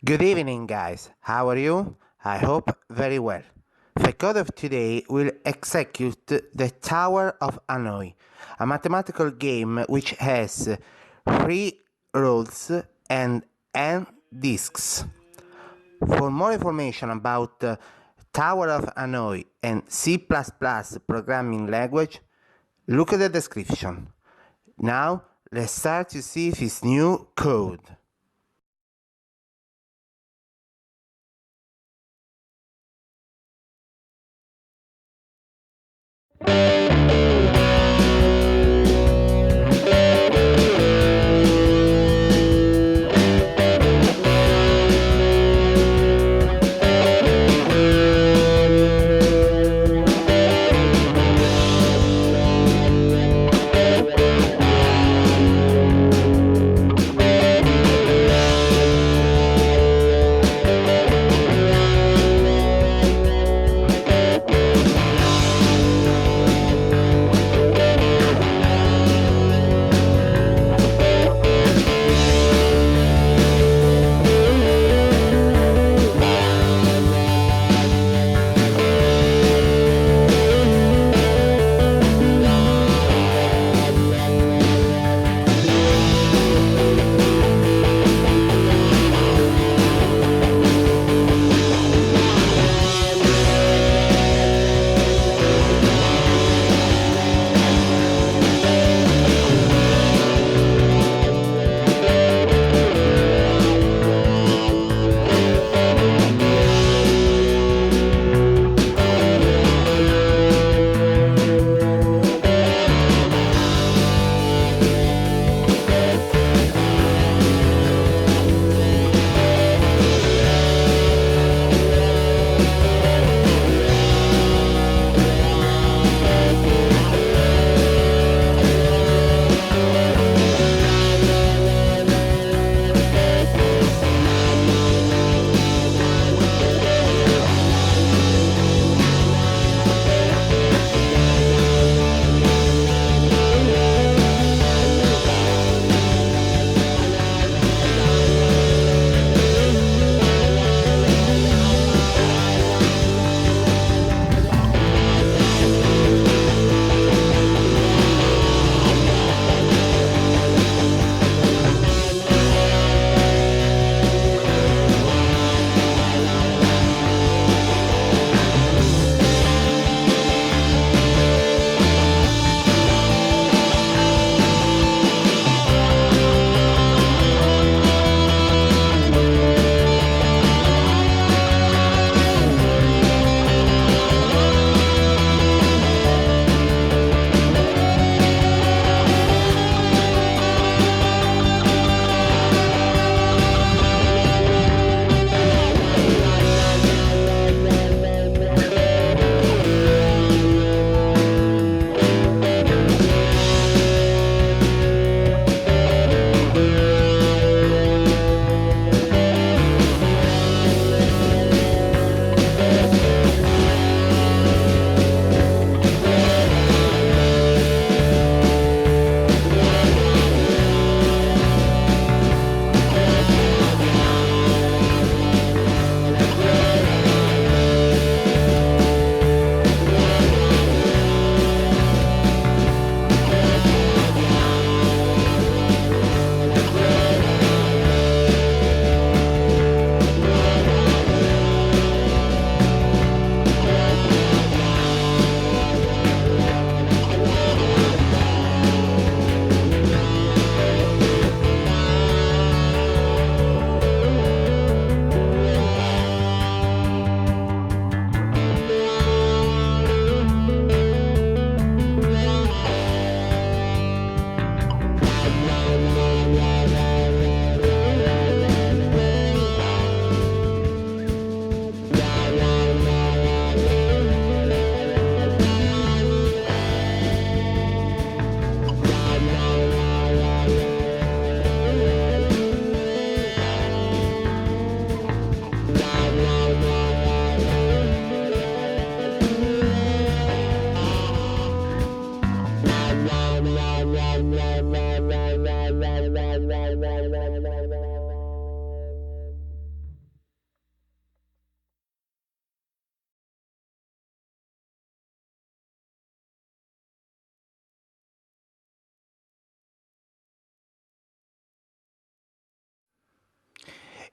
Good evening, guys. How are you? I hope very well. The code of today will execute the Tower of Hanoi, a mathematical game which has three rules and n disks. For more information about Tower of Hanoi and C++ programming language, look at the description. Now, let's start to see this new code.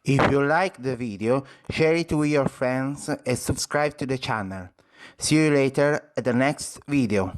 If you like the video, share it with your friends and subscribe to the channel. See you later at the next video.